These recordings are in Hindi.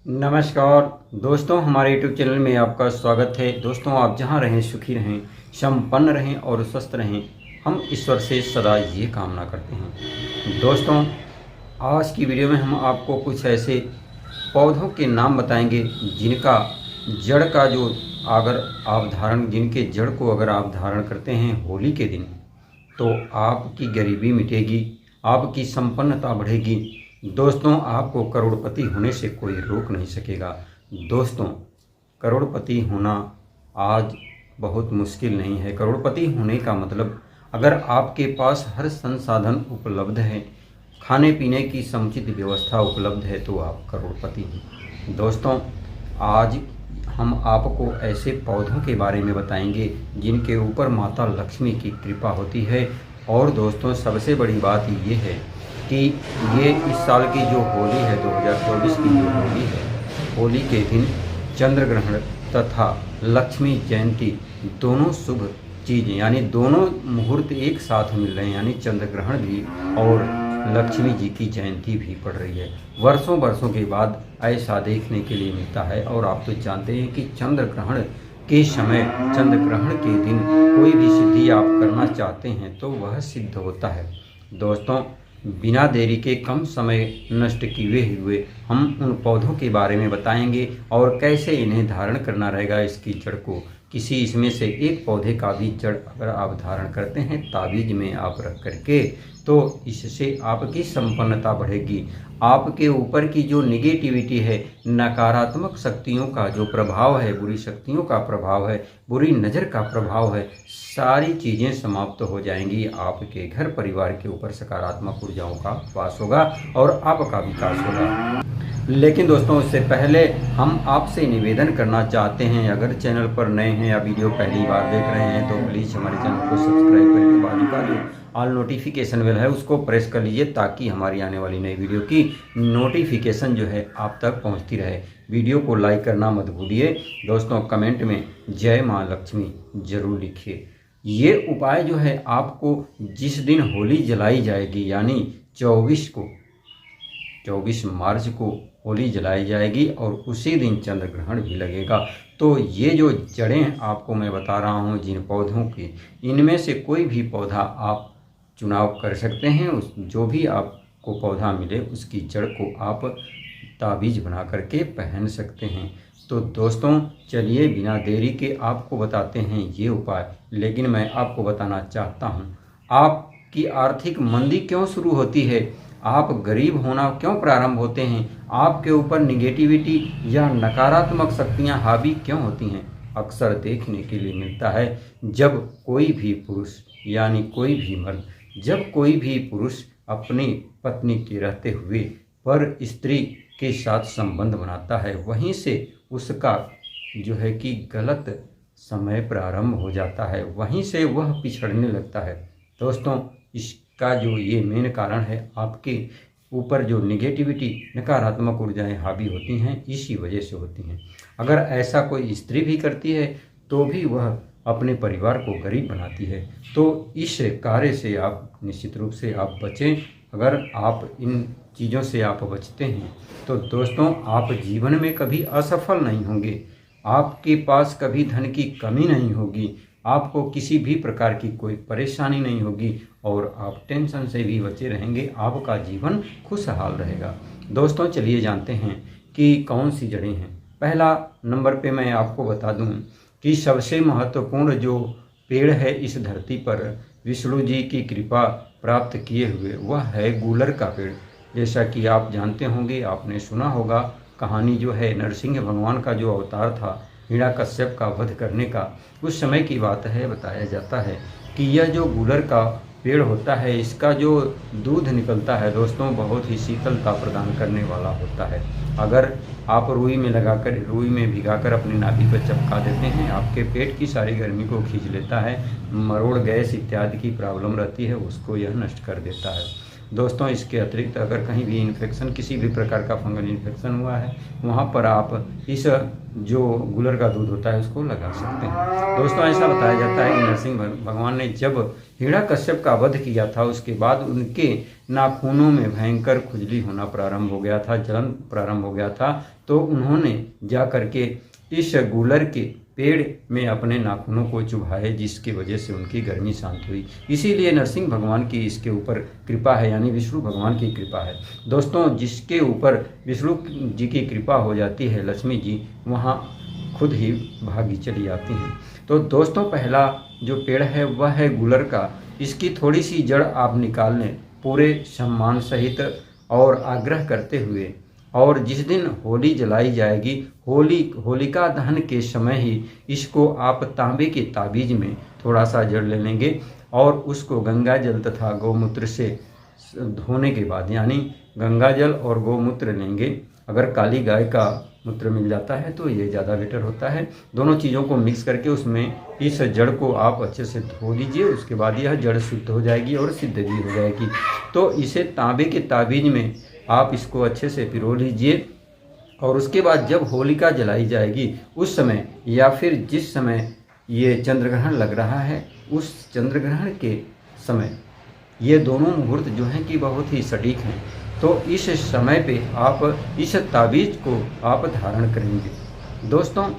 नमस्कार दोस्तों, हमारे YouTube चैनल में आपका स्वागत है। दोस्तों, आप जहां रहें सुखी रहें, संपन्न रहें और स्वस्थ रहें, हम ईश्वर से सदा ये कामना करते हैं। दोस्तों, आज की वीडियो में हम आपको कुछ ऐसे पौधों के नाम बताएंगे जिनका जड़ का जो जिनके जड़ को अगर आप धारण करते हैं होली के दिन, तो आपकी गरीबी मिटेगी, आपकी संपन्नता बढ़ेगी। दोस्तों, आपको करोड़पति होने से कोई रोक नहीं सकेगा। दोस्तों, करोड़पति होना आज बहुत मुश्किल नहीं है। करोड़पति होने का मतलब, अगर आपके पास हर संसाधन उपलब्ध है, खाने पीने की समुचित व्यवस्था उपलब्ध है, तो आप करोड़पति हैं। दोस्तों, आज हम आपको ऐसे पौधों के बारे में बताएंगे जिनके ऊपर माता लक्ष्मी की कृपा होती है। और दोस्तों, सबसे बड़ी बात ये है कि ये इस साल की जो होली है, 2024 की जो होली है, होली के दिन चंद्र ग्रहण तथा लक्ष्मी जयंती दोनों शुभ चीज़ें, यानी दोनों मुहूर्त एक साथ मिल रहे हैं, यानी चंद्र ग्रहण भी और लक्ष्मी जी की जयंती भी पड़ रही है। वर्षों वर्षों के बाद ऐसा देखने के लिए मिलता है। और आप तो जानते हैं कि चंद्र ग्रहण के समय, चंद्र ग्रहण के दिन कोई भी सिद्धि आप करना चाहते हैं तो वह सिद्ध होता है। दोस्तों, बिना देरी के कम समय नष्ट किए हुए हम उन पौधों के बारे में बताएंगे और कैसे इन्हें धारण करना रहेगा। इसकी जड़ को, किसी इसमें से एक पौधे का भी जड़ अगर आप धारण करते हैं ताबीज में आप रख करके, तो इससे आपकी संपन्नता बढ़ेगी। आपके ऊपर की जो निगेटिविटी है, नकारात्मक शक्तियों का जो प्रभाव है, बुरी शक्तियों का प्रभाव है, बुरी नज़र का प्रभाव है, सारी चीज़ें समाप्त हो जाएंगी। आपके घर परिवार के ऊपर सकारात्मक ऊर्जाओं का वास होगा और आपका विकास होगा। लेकिन दोस्तों, उससे पहले हम आपसे निवेदन करना चाहते हैं, अगर चैनल पर नए हैं या वीडियो पहली बार देख रहे हैं तो प्लीज़ हमारे चैनल को सब्सक्राइब करके बाजू का जो ऑल नोटिफिकेशन बेल है उसको प्रेस कर लीजिए, ताकि हमारी आने वाली नई वीडियो की नोटिफिकेशन जो है आप तक पहुंचती रहे। वीडियो को लाइक करना मत भूलिए। दोस्तों, कमेंट में जय माँ लक्ष्मी जरूर लिखिए। ये उपाय जो है आपको जिस दिन होली जलाई जाएगी, यानी 24 मार्च को होली जलाई जाएगी और उसी दिन चंद्र ग्रहण भी लगेगा। तो ये जो जड़ें आपको मैं बता रहा हूँ जिन पौधों की, इनमें से कोई भी पौधा आप चुनाव कर सकते हैं। जो भी आपको पौधा मिले उसकी जड़ को आप ताबीज बना करके पहन सकते हैं। तो दोस्तों, चलिए बिना देरी के आपको बताते हैं ये उपाय। लेकिन मैं आपको बताना चाहता हूँ, आपकी आर्थिक मंदी क्यों शुरू होती है, आप गरीब होना क्यों प्रारंभ होते हैं, आपके ऊपर निगेटिविटी या नकारात्मक शक्तियां हावी क्यों होती हैं, अक्सर देखने के लिए मिलता है जब कोई भी पुरुष, यानी कोई भी मर्द, जब कोई भी पुरुष अपनी पत्नी के रहते हुए पर स्त्री के साथ संबंध बनाता है, वहीं से उसका जो है कि गलत समय प्रारंभ हो जाता है, वहीं से वह पिछड़ने लगता है। दोस्तों, इसका जो ये मेन कारण है, आपके ऊपर जो निगेटिविटी, नकारात्मक ऊर्जाएं हावी होती हैं, इसी वजह से होती हैं। अगर ऐसा कोई स्त्री भी करती है तो भी वह अपने परिवार को गरीब बनाती है। तो इस कार्य से आप निश्चित रूप से आप बचें। अगर आप इन चीज़ों से आप बचते हैं तो दोस्तों, आप जीवन में कभी असफल नहीं होंगे, आपके पास कभी धन की कमी नहीं होगी, आपको किसी भी प्रकार की कोई परेशानी नहीं होगी और आप टेंशन से भी बचे रहेंगे, आपका जीवन खुशहाल रहेगा। दोस्तों, चलिए जानते हैं कि कौन सी जड़ें हैं। पहला नंबर पे मैं आपको बता दूं कि सबसे महत्वपूर्ण जो पेड़ है इस धरती पर विष्णु जी की कृपा प्राप्त किए हुए, वह है गूलर का पेड़। जैसा कि आप जानते होंगे, आपने सुना होगा कहानी जो है नरसिंह भगवान का जो अवतार था हिरण्यकश्यप का वध करने का, उस समय की बात है। बताया जाता है कि यह जो गूलर का पेड़ होता है, इसका जो दूध निकलता है दोस्तों, बहुत ही शीतलता प्रदान करने वाला होता है। अगर आप रुई में भिगाकर अपनी नाभि पर चपका देते हैं, आपके पेट की सारी गर्मी को खींच लेता है। मरोड़, गैस इत्यादि की प्रॉब्लम रहती है उसको यह नष्ट कर देता है। दोस्तों इसके अतिरिक्त अगर कहीं भी इन्फेक्शन, किसी भी प्रकार का फंगल इन्फेक्शन हुआ है, वहाँ पर आप इस जो गुलर का दूध होता है उसको लगा सकते हैं। दोस्तों ऐसा बताया जाता है कि नरसिंह भगवान ने जब हिरण्यकश्यप का वध किया था, उसके बाद उनके नाखूनों में भयंकर खुजली होना प्रारंभ हो गया था, जलन प्रारंभ हो गया था। तो उन्होंने जा करके इस गुलर के पेड़ में अपने नाखूनों को चुभाए, जिसकी वजह से उनकी गर्मी शांत हुई। इसीलिए नरसिंह भगवान की इसके ऊपर कृपा है, यानी विष्णु भगवान की कृपा है। दोस्तों जिसके ऊपर विष्णु जी की कृपा हो जाती है, लक्ष्मी जी वहाँ खुद ही भागी चली आती हैं। तो दोस्तों पहला जो पेड़ है वह है गुलर का। इसकी थोड़ी सी जड़ आप निकाल लें पूरे सम्मान सहित और आग्रह करते हुए, और जिस दिन होली जलाई जाएगी, होलिका दहन के समय ही इसको आप तांबे के ताबीज में थोड़ा सा जड़ ले लेंगे और उसको गंगा जल तथा गौमूत्र से धोने के बाद, यानी गंगा जल और गौमूत्र लेंगे। अगर काली गाय का मूत्र मिल जाता है तो ये ज़्यादा बेटर होता है। दोनों चीज़ों को मिक्स करके उसमें इस जड़ को आप अच्छे से धो लीजिए। उसके बाद यह जड़ शुद्ध हो जाएगी और सिद्ध भी हो जाएगी। तो इसे तांबे के ताबीज में आप इसको अच्छे से पिरो लीजिए, और उसके बाद जब होलिका जलाई जाएगी उस समय, या फिर जिस समय ये चंद्रग्रहण लग रहा है उस चंद्रग्रहण के समय, ये दोनों मुहूर्त जो हैं कि बहुत ही सटीक हैं। तो इस समय पे आप इस ताबीज़ को आप धारण करेंगे। दोस्तों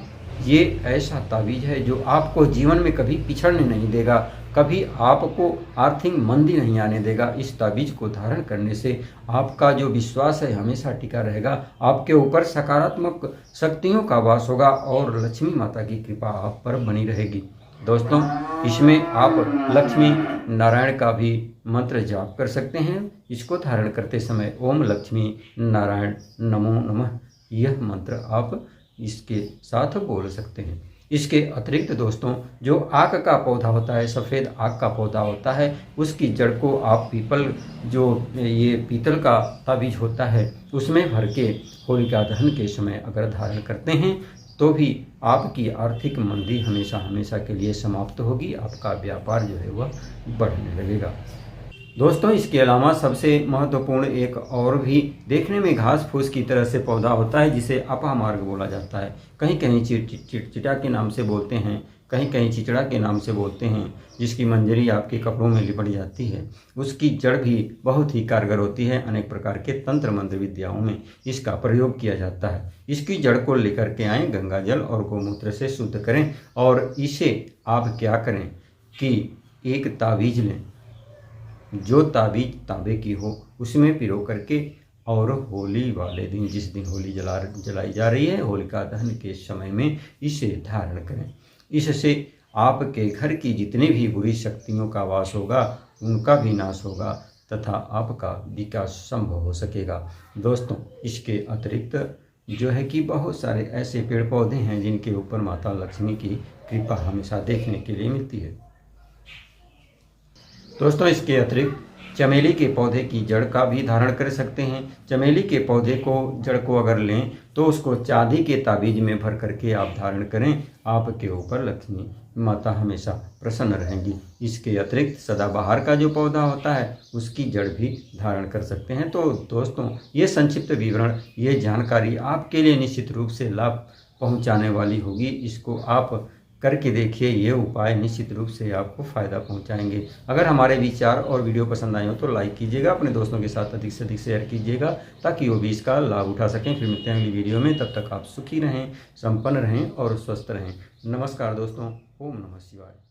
ये ऐसा ताबीज़ है जो आपको जीवन में कभी पिछड़ने नहीं देगा, कभी आपको आर्थिक मंदी नहीं आने देगा। इस ताबीज़ को धारण करने से आपका जो विश्वास है हमेशा टिका रहेगा, आपके ऊपर सकारात्मक शक्तियों का वास होगा और लक्ष्मी माता की कृपा आप पर बनी रहेगी। दोस्तों इसमें आप लक्ष्मी नारायण का भी मंत्र जाप कर सकते हैं। इसको धारण करते समय ओम लक्ष्मी नारायण नमो नमः, यह मंत्र आप इसके साथ बोल सकते हैं। इसके अतिरिक्त दोस्तों जो आक का पौधा होता है, सफ़ेद आक का पौधा होता है, उसकी जड़ को आप पीपल, जो ये पीतल का ताबीज होता है उसमें भर के होलिका दहन के समय अगर धारण करते हैं तो भी आपकी आर्थिक मंदी हमेशा हमेशा के लिए समाप्त होगी। आपका व्यापार जो है वह बढ़ने लगेगा। दोस्तों इसके अलावा सबसे महत्वपूर्ण एक और भी देखने में घास फूस की तरह से पौधा होता है, जिसे अपामार्ग बोला जाता है। कहीं कहीं चिटा के नाम से बोलते हैं, कहीं कहीं चिचड़ा के नाम से बोलते हैं, जिसकी मंजरी आपके कपड़ों में लिपट जाती है। उसकी जड़ भी बहुत ही कारगर होती है। अनेक प्रकार के तंत्र मंत्र विद्याओं में इसका प्रयोग किया जाता है। इसकी जड़ को लेकर के आएँ, गंगा जल और गौमूत्र से शुद्ध करें, और इसे आप क्या करें कि एक ताबीज लें, जो ताबीज तांबे की हो, उसमें पिरो करके, और होली वाले दिन, जिस दिन होली जलाई जा रही है, होलिका दहन के समय में इसे धारण करें। इससे आपके घर की जितनी भी बुरी शक्तियों का वास होगा उनका भी नाश होगा तथा आपका विकास संभव हो सकेगा। दोस्तों इसके अतिरिक्त जो है कि बहुत सारे ऐसे पेड़ पौधे हैं जिनके ऊपर माता लक्ष्मी की कृपा हमेशा देखने के लिए मिलती है। दोस्तों इसके अतिरिक्त चमेली के पौधे की जड़ का भी धारण कर सकते हैं। चमेली के पौधे को जड़ को अगर लें तो उसको चांदी के ताबीज में भर करके आप धारण करें, आपके ऊपर लक्ष्मी माता हमेशा प्रसन्न रहेंगी। इसके अतिरिक्त सदाबहार का जो पौधा होता है उसकी जड़ भी धारण कर सकते हैं। तो दोस्तों ये संक्षिप्त विवरण, ये जानकारी आपके लिए निश्चित रूप से लाभ पहुंचाने वाली होगी। इसको आप करके देखिए, ये उपाय निश्चित रूप से आपको फ़ायदा पहुंचाएंगे। अगर हमारे विचार और वीडियो पसंद आए हो तो लाइक कीजिएगा, अपने दोस्तों के साथ अधिक से अधिक शेयर कीजिएगा ताकि वो भी इसका लाभ उठा सकें। फिर मिलते हैं अगली वीडियो में, तब तक आप सुखी रहें, संपन्न रहें और स्वस्थ रहें। नमस्कार दोस्तों, ओम नमः शिवाय।